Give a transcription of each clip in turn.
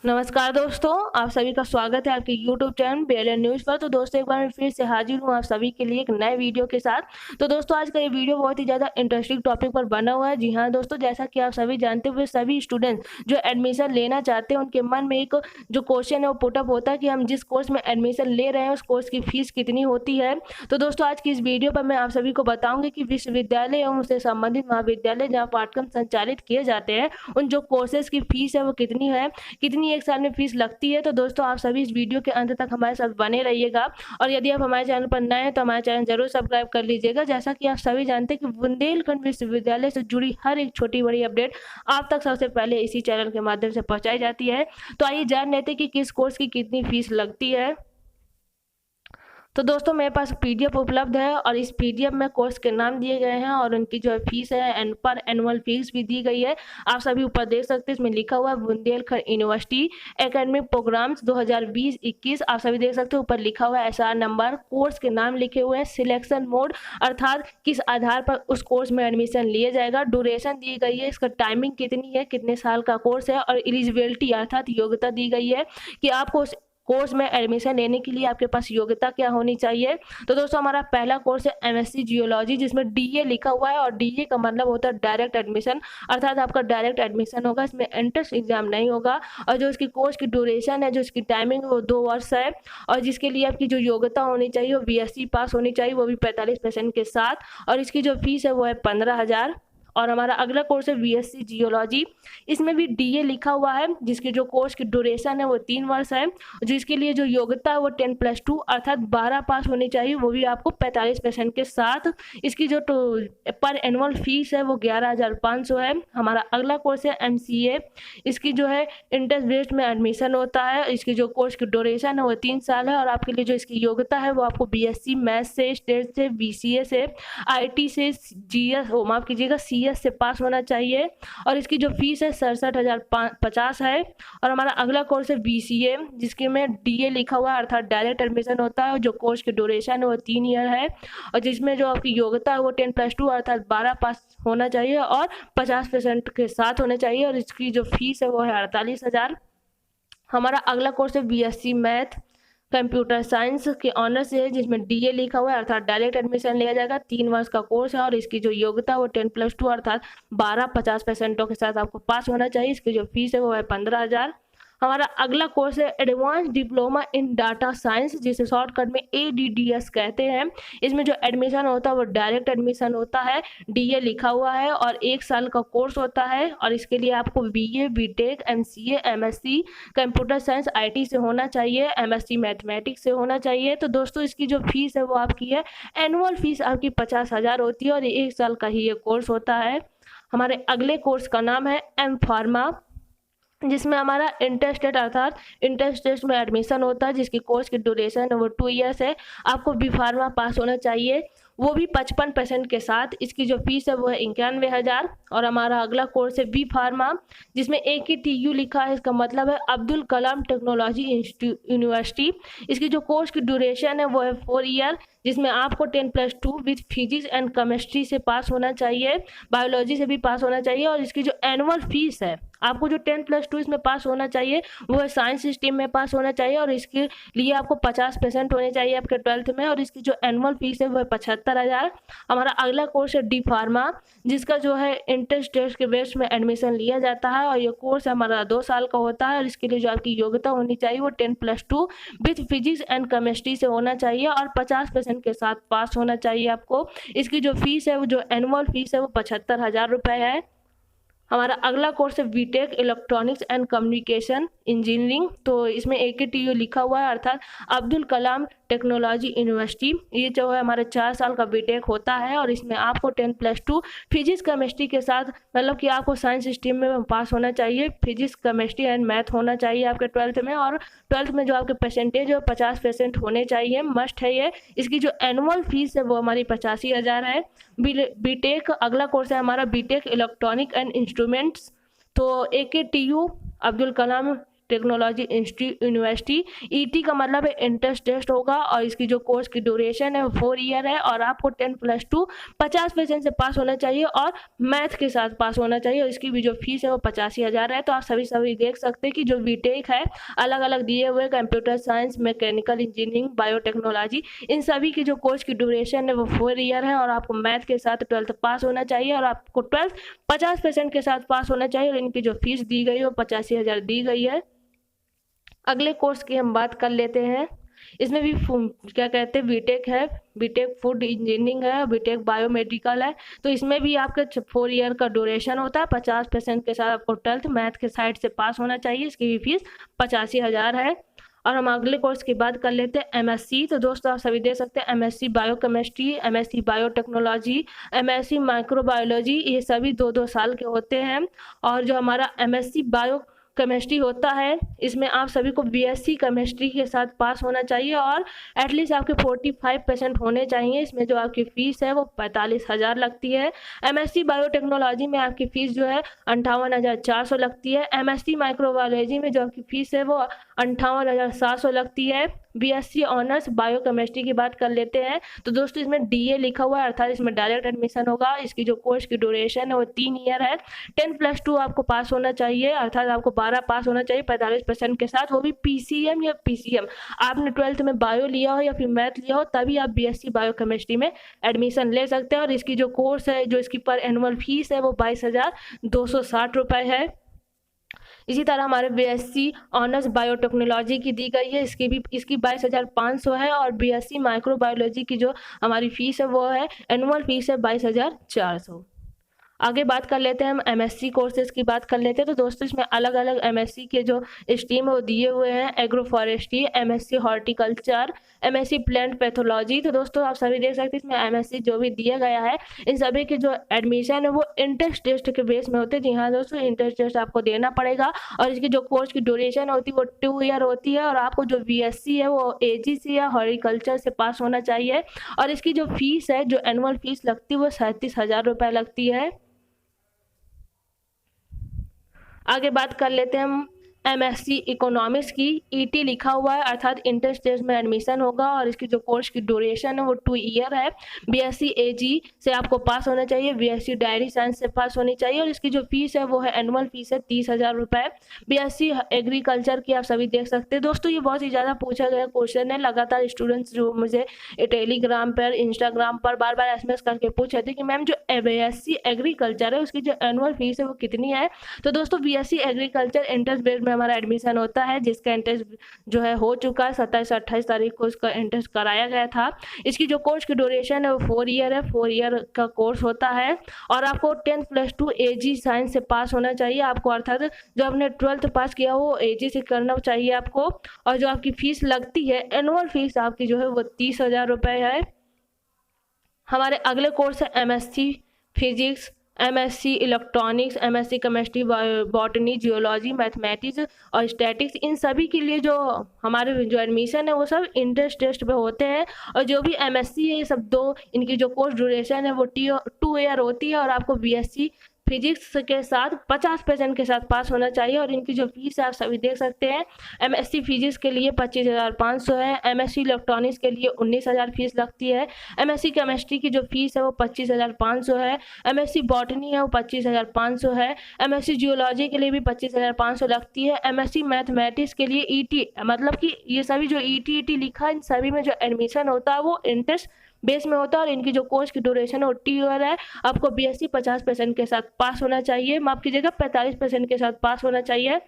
नमस्कार दोस्तों, आप सभी का स्वागत है आपके YouTube चैनल BLN न्यूज़ पर। तो दोस्तों एक बार मैं फिर से हाजिर हूँ आप सभी के लिए एक नए वीडियो के साथ। तो दोस्तों आज का ये वीडियो बहुत ही ज़्यादा इंटरेस्टिंग टॉपिक पर बना हुआ है। जी हाँ दोस्तों, जैसा कि आप सभी जानते हुए सभी स्टूडेंट्स जो एडमिशन लेना चाहते हैं उनके मन में एक जो क्वेश्चन है वो पुटअप होता है कि हम जिस कोर्स में एडमिशन ले रहे हैं उस कोर्स की फीस कितनी होती है। तो दोस्तों आज की इस वीडियो पर मैं आप सभी को बताऊँगी कि विश्वविद्यालय एवं उससे संबंधित महाविद्यालय जहाँ पाठ्यक्रम संचालित किए जाते हैं उन जो कोर्सेज की फीस है वो कितनी है, कितनी एक साल में फीस लगती है। तो दोस्तों आप सभी इस वीडियो के अंत तक हमारे साथ बने रहिएगा और यदि आप हमारे चैनल पर नए हैं तो हमारे चैनल जरूर सब्सक्राइब कर लीजिएगा। जैसा कि आप सभी जानते हैं कि बुंदेलखंड विश्वविद्यालय से जुड़ी हर एक छोटी बड़ी अपडेट आप तक सबसे पहले इसी चैनल के माध्यम से पहुंचाई जाती है। तो आइए जान लेते हैं कि किस कोर्स की कितनी फीस लगती है। तो दोस्तों मेरे पास पीडीएफ उपलब्ध है और इस पीडीएफ में कोर्स के नाम दिए गए हैं और उनकी जो फीस है एंड पर एनुअल फीस भी दी गई है। आप सभी ऊपर देख सकते हैं, इसमें लिखा हुआ है बुंदेलखंड यूनिवर्सिटी एकेडमिक प्रोग्राम्स 2020-21। आप सभी देख सकते हैं ऊपर लिखा हुआ है एसआर नंबर, कोर्स के नाम लिखे हुए हैं, सिलेक्शन मोड अर्थात किस आधार पर उस कोर्स में एडमिशन लिया जाएगा, ड्यूरेशन दी गई है, इसका टाइमिंग कितनी है, कितने साल का कोर्स है और एलिजिबिलिटी अर्थात योग्यता दी गई है कि आपको कोर्स में एडमिशन लेने के लिए आपके पास योग्यता क्या होनी चाहिए। तो दोस्तों हमारा पहला कोर्स है एमएससी जियोलॉजी जिसमें डीए लिखा हुआ है और डीए का मतलब होता है डायरेक्ट एडमिशन अर्थात आपका डायरेक्ट एडमिशन होगा, इसमें एंट्रेंस एग्जाम नहीं होगा और जो इसकी कोर्स की ड्यूरेशन है, जो इसकी टाइमिंग है वो 2 वर्ष है और जिसके लिए आपकी जो योग्यता होनी चाहिए वो बीएससी पास होनी चाहिए, वो भी 45% के साथ और इसकी जो फीस है वो है 15,000। और हमारा अगला कोर्स है बीएससी जियोलॉजी, इसमें भी डीए लिखा हुआ है जिसकी जो कोर्स की ड्यूरेशन है वो 3 वर्ष है, जिसके लिए जो योग्यता है वो 10+2 अर्थात 12 पास होनी चाहिए, वो भी आपको 45% के साथ। इसकी जो पर एनुअल फीस है वो 11,500 है। हमारा अगला कोर्स है एमसीए, इसकी जो है इंटरेस्ट बेस्ड में एडमिशन होता है, इसकी जो कोर्स की ड्यूरेशन है वो 3 साल है और आपके लिए जो इसकी योग्यता है वो आपको बीएससी मैथ्स से, स्टेट से, बीसीए से, आईटी से, जीएस माफ कीजिएगा सीएस से पास होना चाहिए और इसकी जो फीस है 67,050 है। और हमारा अगला कोर्स है बीसीए जिसके में डीए लिखा हुआ है अर्थात डायरेक्ट एडमिशन होता है और जो कोर्स की ड्यूरेशन है वो 3 ईयर है और जिसमें जो आपकी योग्यता है वो 10+2 अर्थात 12 पास होना चाहिए और 50% के साथ होना चाहिए और इसकी जो फीस है वो है 48,000। हमारा अगला कोर्स है बीएससी मैथ कंप्यूटर साइंस के ऑनर से है जिसमें डीए लिखा हुआ है अर्थात डायरेक्ट एडमिशन लिया जाएगा, 3 वर्ष का कोर्स है और इसकी जो योग्यता है वो 10+2 अर्थात 12 50% के साथ आपको पास होना चाहिए। इसकी जो फीस है वो है 15,000। हमारा अगला कोर्स है advance diploma in data science जिसे शॉर्टकट में एडीडीएस कहते हैं। इसमें जो एडमिशन होता है वो डायरेक्ट एडमिशन होता है, डीए लिखा हुआ है और 1 साल का कोर्स होता है और इसके लिए आपको BA, BTech, MCA, MSc computer science IT से होना चाहिए, एमएससी मैथमेटिक्स से होना चाहिए। तो दोस्तों इसकी जो फीस है वो आपकी है एनुअल फीस आपकी 50,000 होती है और 1 साल का ही ये कोर्स होता है। हमारे अगले कोर्स का नाम है एम फार्मा जिसमें हमारा इंटरस्टेट अर्थात इंटरस्टेट में एडमिशन होता है जिसकी कोर्स की ड्यूरेशन है वो 2 ईयर्स है। आपको बी फार्मा पास होना चाहिए, वो भी 55% के साथ। इसकी जो फीस है वो है 91,000। और हमारा अगला कोर्स है बी फार्मा जिसमें AKTU लिखा है, इसका मतलब है अब्दुल कलाम टेक्नोलॉजी यूनिवर्सिटी। इसकी जो कोर्स की ड्यूरेशन है वो है 4 ईयर जिसमें आपको 10+2 विथ फिजिक्स एंड केमिस्ट्री से पास होना चाहिए, बायोलॉजी से भी पास होना चाहिए और इसकी जो एनुअल फीस है आपको जो 10+2 इसमें पास होना चाहिए वो है साइंस स्ट्रीम में पास होना चाहिए और इसके लिए आपको 50% होने चाहिए आपके 12th में और इसकी जो एनुअल फीस है वो है 75,000। हमारा अगला कोर्स है डी फार्मा जिसका जो है इंट्रेंस टेस्ट के बेस में एडमिशन लिया जाता है और ये कोर्स हमारा 2 साल का होता है और इसके लिए जो आपकी योग्यता होनी चाहिए वो 10+2 विथ फिजिक्स एंड केमिस्ट्री से होना चाहिए और 50% के साथ पास होना चाहिए आपको। इसकी जो फीस है वो जो एनुअल फीस है वो 75,000 रुपये है। हमारा अगला कोर्स है BTech electronics and communication engineering, तो इसमें AKTU लिखा हुआ है अर्थात अब्दुल कलाम टेक्नोलॉजी यूनिवर्सिटी। ये जो है हमारे 4 साल का बीटेक होता है और इसमें आपको 10+2 फिजिक्स केमिस्ट्री के साथ मतलब कि आपको साइंस स्ट्रीम में पास होना चाहिए, फिजिक्स केमिस्ट्री एंड मैथ होना चाहिए आपके 12th में और 12th में जो आपके परसेंटेज है 50% होने चाहिए, मस्ट है ये। इसकी जो एनुअल फीस है वो हमारी 85,000 है। बीटेक अगला कोर्स है हमारा बीटेक इलेक्ट्रॉनिक एंड इंस्ट्रूमेंट्स, तो AKTU Abdul Kalam technology university. ET का मतलब है इंट्रेंस टेस्ट होगा और इसकी जो कोर्स की ड्यूरेशन है वो 4 ईयर है और आपको 10+2 50% से पास होना चाहिए और मैथ के साथ पास होना चाहिए और इसकी भी जो फीस है वो 85,000 है। तो आप सभी देख सकते हैं कि जो बीटेक है अलग अलग दिए हुए computer science, mechanical engineering, biotechnology, इन सभी की जो कोर्स की ड्यूरेशन है वो 4 ईयर है और आपको मैथ के साथ 12th पास होना चाहिए और आपको 12th 50% के साथ पास होना चाहिए और इनकी जो फीस दी गई है वो 85,000 दी गई है। अगले कोर्स की हम बात कर लेते हैं। इसमें भी क्या कहते हैं बीटेक है, बीटेक फूड इंजीनियरिंग है, बीटेक बायोमेडिकल है। तो इसमें भी आपका 4 ईयर का ड्यूरेशन होता है। 50% के साथ आपको 12th मैथ के साइड से पास होना चाहिए। इसकी भी फीस 85,000 है। और हम अगले कोर्स की बात कर लेते हैं एमएससी। तो दोस्तों आप सभी देख सकते हैं MSc biochemistry, MSc biotechnology, MSc microbiology, ये सभी 2-2 साल के होते हैं। और जो हमारा एमएससी बायो केमिस्ट्री होता है इसमें आप सभी को बीएससी केमिस्ट्री के साथ पास होना चाहिए और एटलीस्ट आपके 45% होने चाहिए। इसमें जो आपकी फ़ीस है वो 45,000 लगती है। एमएससी बायोटेक्नोलॉजी में आपकी फ़ीस जो है 58,400 लगती है। एमएससी माइक्रोबायोलॉजी में जो आपकी फ़ीस है वो 58,700 लगती है। बीएससी ऑनर्स बायोकेमिस्ट्री की बात कर लेते हैं तो दोस्तों इसमें डीए लिखा हुआ है अर्थात इसमें डायरेक्ट एडमिशन होगा। इसकी जो कोर्स की ड्यूरेशन है वो 3 ईयर है। 10+2 आपको पास होना चाहिए अर्थात आपको 12 पास होना चाहिए 45% के साथ, वो भी पीसीएम या पीसीएम। आपने 12th में बायो लिया हो या फिर मैथ लिया हो तभी आप बीएससी बायोकेमिस्ट्री में एडमिशन ले सकते हैं। और इसकी जो कोर्स है जो इसकी पर एनुअल फीस है वो 22,260 रुपये है। इसी तरह हमारे बीएससी ऑनर्स बायोटेक्नोलॉजी की दी गई है, इसकी 22,500 है और बीएससी माइक्रोबायोलॉजी की जो हमारी फ़ीस है वो है एनुअल फीस है 22,400। आगे बात कर लेते हैं हम एमएससी कोर्सेज़ की बात कर लेते हैं। तो दोस्तों इसमें अलग अलग एमएससी के जो स्ट्रीम है वो दिए हुए हैं। Agro forestry, MSc horticulture, MSc plant pathology. तो दोस्तों आप सभी देख सकते हैं इसमें एमएससी जो भी दिया गया है इन सभी के जो एडमिशन है वो इंट्रेंस टेस्ट के बेस में होते हैं। जी हाँ दोस्तों, इंट्रेंस टेस्ट आपको देना पड़ेगा और इसकी जो कोर्स की ड्यूरेशन होती है वो 2 ईयर होती है और आपको जो बीएससी है वो एजीसी या हॉर्टिकल्चर से पास होना चाहिए और इसकी जो फीस है जो एनुअल फीस लगती है वो 37,000 रुपये लगती है। आगे बात कर लेते हैं हम एमएससी इकोनॉमिक्स की। ईटी लिखा हुआ है अर्थात इंट्रेंस टेस्ट में एडमिशन होगा और इसकी जो कोर्स की ड्यूरेशन है वो 2 ईयर है। बीएससी एजी से आपको पास होना चाहिए, बीएससी डायरी साइंस से पास होनी चाहिए और इसकी जो फीस है वो है एनुअल फीस है 30,000 रुपये। बीएससी एग्रीकल्चर की आप सभी देख सकते हैं। दोस्तों ये बहुत ही ज़्यादा पूछा गया क्वेश्चन है। लगातार स्टूडेंट्स जो मुझे टेलीग्राम पर, इंस्टाग्राम पर बार बार एसएमएस करके पूछ रहे थे कि मैम जो बीएससी एग्रीकल्चर है उसकी जो एनुअल फीस है वो कितनी है। तो दोस्तों बीएससी एग्रीकल्चर इंट्रेंस बेस्ड में हमारा एडमिशन होता है जिसका इंट्रेंस जो है हो चुका है। 27 से 28 तारीख को इसका इंट्रेंस कराया गया था। इसकी जो कोर्स की ड्यूरेशन है वो 4 ईयर है। 4 ईयर का कोर्स होता है और आपको 10+2 एजी साइंस से पास होना चाहिए आपको, अर्थात जो आपने 12th पास किया वो एजी से करना चाहिए आपको। और जो आपकी फ़ीस लगती है एनुअल फीस आपकी जो है वो 30,000 रुपये है। हमारे अगले कोर्स है MSc physics, MSc electronics, MSc chemistry, botany, geology, mathematics और स्टैटिक्स। इन सभी के लिए जो हमारे जो एडमिशन है वो सब इंट्रेंस टेस्ट पे होते हैं और जो भी एमएससी है ये सब इनकी जो कोर्स ड्यूरेशन है वो 2 ईयर होती है और आपको बीएससी फिजिक्स के साथ 50% के साथ पास होना चाहिए और इनकी जो फीस है आप सभी देख सकते हैं। एमएससी फिजिक्स के लिए 25,500 है, एमएससी इलेक्ट्रॉनिक्स के लिए 19,000 फीस लगती है, एमएससी केमिस्ट्री की जो फीस है वो 25,500 है, एमएससी बॉटनी है वो 25,500 है, एमएससी जियोलॉजी के लिए भी 25,500 लगती है, एमएससी मैथमेटिक्स के लिए ईटी, मतलब कि ये सभी जो ईटी लिखा है इन सभी में जो एडमिशन होता है वो इंट्रेंस बेस में होता है और इनकी जो कोर्स की ड्यूरेशन है वो 2 ईयर है। आपको बीएससी 50% के साथ पास होना चाहिए, माफ कीजिएगा 45% के साथ पास होना चाहिए।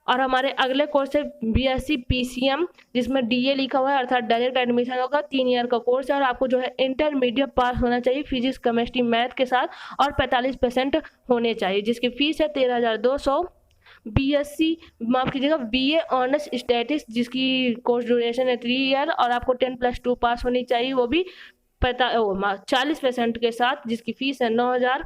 और हमारे अगले कोर्स है बीएससी पीसीएम जिसमें डीए लिखा हुआ है अर्थात डायरेक्ट एडमिशन होगा। 3 ईयर का कोर्स है और आपको जो है इंटरमीडिएट पास होना चाहिए फिजिक्स केमिस्ट्री मैथ के साथ और 45% होने चाहिए जिसकी फीस है 13,200। बीएससी माफ कीजिएगा बीए ऑनर्स स्टैटिक्स जिसकी कोर्स ड्यूरेशन है 3 ईयर और आपको 10+2 पास होनी चाहिए वो भी 40% के साथ जिसकी फीस है 9,000।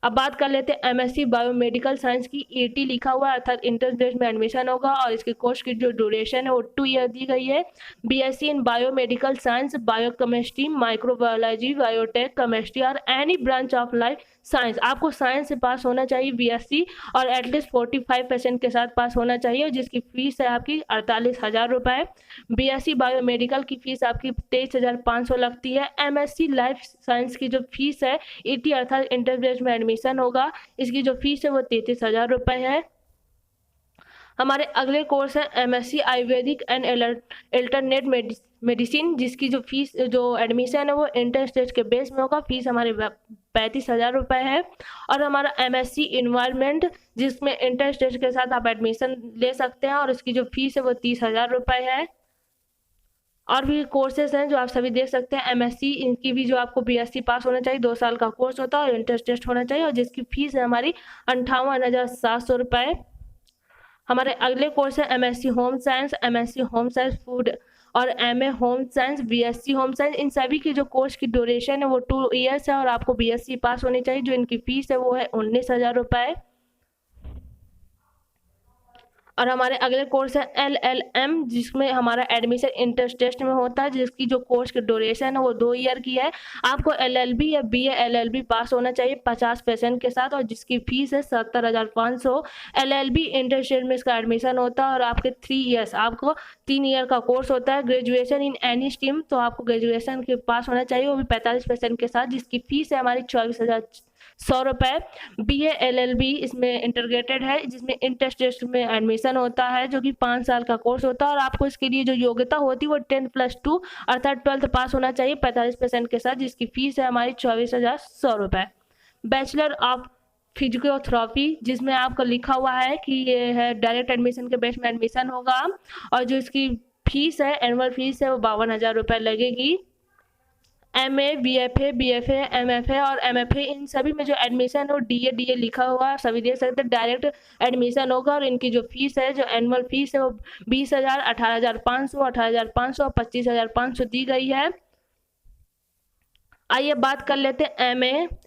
अब बात कर लेते हैं एमएससी बायोमेडिकल साइंस की। ईटी लिखा हुआ है अर्थात इंट्रेंस बेस्ड में एडमिशन होगा और इसके कोर्स की जो ड्यूरेशन है वो 2 ईयर दी गई है। BSc in biomedical science, biochemistry, microbiology, biotech chemistry और any branch of life science, आपको साइंस से पास होना चाहिए बीएससी और एटलीस्ट 45% के साथ पास होना चाहिए, और जिसकी फीस है आपकी 48,000 रुपये। बीएससी बायोमेडिकल की फीस आपकी 23,500 लगती है। एमएससी लाइफ साइंस की जो फीस है ईटी अर्थात इंटरग्रेड में एडमिशन होगा, इसकी जो फीस है वो 33,000 रुपये है। हमारे अगले कोर्स है MSc Ayurvedic and alternate medicine, जिसकी जो फीस जो एडमिशन है वो इंटर स्टेट के बेस में होगा। फीस हमारे 35,000 रुपये है। और हमारा एमएससी इन्वायरमेंट, जिसमें इंटर स्टेट के साथ आप एडमिशन ले सकते हैं, और उसकी जो फीस है वो 30,000 रुपये है। और भी कोर्सेज हैं जो आप सभी देख सकते हैं। एमएससी, इनकी भी जो आपको बीएससी पास होना चाहिए, 2 साल का कोर्स होता है और इंटर टेस्ट होना चाहिए, और जिसकी फीस है हमारी 58,700 रुपये। हमारे अगले कोर्स है MSc home science, MSc home science food और MA home science, BSc home science. इन सभी की जो कोर्स की ड्यूरेशन है वो 2 ईयर्स है, और आपको बीएससी पास होनी चाहिए। जो इनकी फीस है वो है 19,000 रुपये। और हमारे अगले कोर्स है एलएलएम, जिसमें हमारा एडमिशन इंटर टेस्ट में होता है, जिसकी जो कोर्स की ड्यूरेशन है वो 2 ईयर की है। आपको एलएलबी या बीए एलएलबी पास होना चाहिए 50% के साथ, और जिसकी फीस है 70,500। एलएलबी इंटर स्टेट में इसका एडमिशन होता है, और आपके 3 ईयर्स, आपको 3 ईयर का कोर्स होता है। ग्रेजुएशन इन एनी स्ट्रीम, तो आपको ग्रेजुएशन के पास होना चाहिए, वो भी 45% के साथ, जिसकी फीस है हमारी 24,100 रुपये। बीए एलएलबी इसमें इंटीग्रेटेड है, जिसमें इंटर स्टेट में एडमिशन होता है, जो कि 5 साल का कोर्स होता है, और आपको इसके लिए जो योग्यता होती है वो 10+2 अर्थात 12th पास होना चाहिए 45% के साथ, जिसकी फीस है हमारी 24,100 रुपये। बैचलर ऑफ फिजियोथेरेपी, जिसमें आपको लिखा हुआ है कि ये है डायरेक्ट एडमिशन के बेस में एडमिशन होगा, और जो इसकी फीस है एनुअल फीस है वो 52,000 रुपये लगेगी। एमए, बीएफए, एमएफए और एमएफए, इन सभी में जो एडमिशन है वो डीए लिखा हुआ है, सभी देख सकते हैं। डायरेक्ट एडमिशन होगा, और इनकी जो फीस है, जो एनुअल फीस है वो 20,000, 18,500, 18,500 और 25,500 दी गई है। आइए बात कर लेते हैं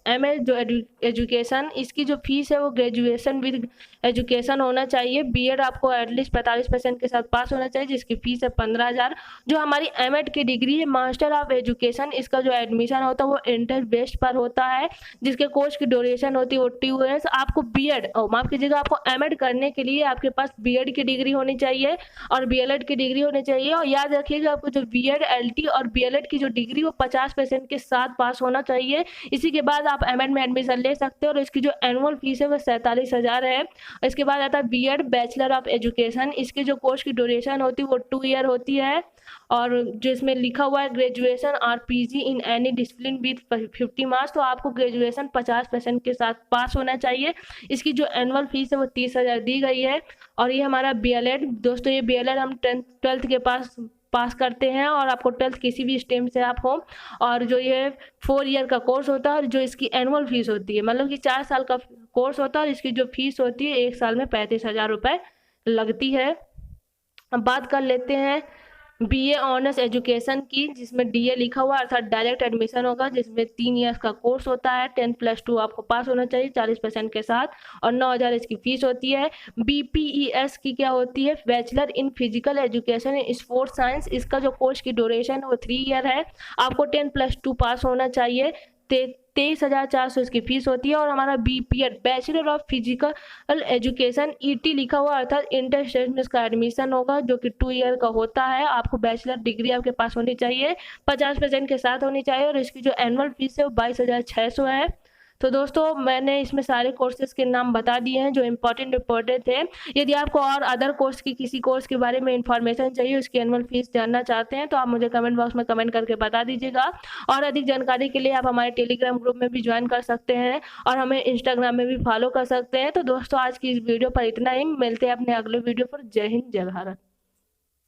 एमए जो एजुकेशन, इसकी जो फीस है वो ग्रेजुएशन विद एजुकेशन होना चाहिए। बीएड आपको एटलीस्ट 45% के साथ पास होना चाहिए, जिसकी फीस है 15,000। जो हमारी एमएड की डिग्री है मास्टर ऑफ एजुकेशन, इसका जो एडमिशन होता है वो इंटर बेस्ड पर होता है, जिसके कोर्स की ड्यूरेशन होती है वो 2 ईयर्स। आपको बीएड माफ कीजिएगा, आपको एमएड करने के लिए आपके पास बीएड की डिग्री होनी चाहिए और बीएलएड की डिग्री होनी चाहिए। और याद रखिएगा, आपको जो बीएड, एलटी और बीएलएड की जो डिग्री वो 50% के साथ पास होना चाहिए। इसी के बाद आप एमएड में एडमिशन ले सकते हो, और इसकी जो एनुअल फीस है वो 47,000 है। इसके बाद आता है बीएड बैचलर ऑफ एजुकेशन, इसके जो कोर्स की ड्यूरेशन होती है वो 2 ईयर होती है, और जिसमें लिखा हुआ है ग्रेजुएशन और PG in any discipline with 50 marks, तो आपको ग्रेजुएशन 50% के साथ पास होना चाहिए। इसकी जो एनुअल फीस है वो 30,000 दी गई है। और ये हमारा बीएलएड, दोस्तों ये बीएलएड हम 12th के पास करते हैं, और आपको 12th किसी भी स्ट्रीम से आप हो, और जो ये 4 ईयर का कोर्स होता है, और जो इसकी एनुअल फीस होती है, मतलब कि 4 साल का कोर्स होता है, और इसकी जो फीस होती है 1 साल में 35,000 रुपये लगती है। अब बात कर लेते हैं बीए ऑनर्स एजुकेशन की, जिसमें डीए लिखा हुआ है अर्थात डायरेक्ट एडमिशन होगा, जिसमें 3 ईयर्स का कोर्स होता है। 10+2 आपको पास होना चाहिए 40% के साथ, और 9,000 इसकी फीस होती है। बीपीईएस की क्या होती है, bachelor in physical education in sports science, इसका जो कोर्स की ड्यूरेशन है वो 3 ईयर है। आपको 10+2 पास होना चाहिए। 23,400 इसकी फीस होती है। और हमारा BPEd bachelor of physical education ET लिखा हुआ अर्थात इंटर स्टेट में इसका एडमिशन होगा, जो कि 2 ईयर का होता है। आपको बैचलर डिग्री आपके पास होनी चाहिए, 50% के साथ होनी चाहिए, और इसकी जो एनुअल फीस है वो 22,600 है। तो दोस्तों मैंने इसमें सारे कोर्सेज के नाम बता दिए हैं जो इम्पोर्टेंट थे। यदि आपको और अदर कोर्स की किसी कोर्स के बारे में इंफॉर्मेशन चाहिए, उसकी एनुअल फीस जानना चाहते हैं, तो आप मुझे कमेंट बॉक्स में कमेंट करके बता दीजिएगा। और अधिक जानकारी के लिए आप हमारे टेलीग्राम ग्रुप में भी ज्वाइन कर सकते हैं, और हमें इंस्टाग्राम में भी फॉलो कर सकते हैं। तो दोस्तों आज की इस वीडियो पर इतना ही, मिलते हैं अपने अगले वीडियो पर। जय हिंद, जय भारत।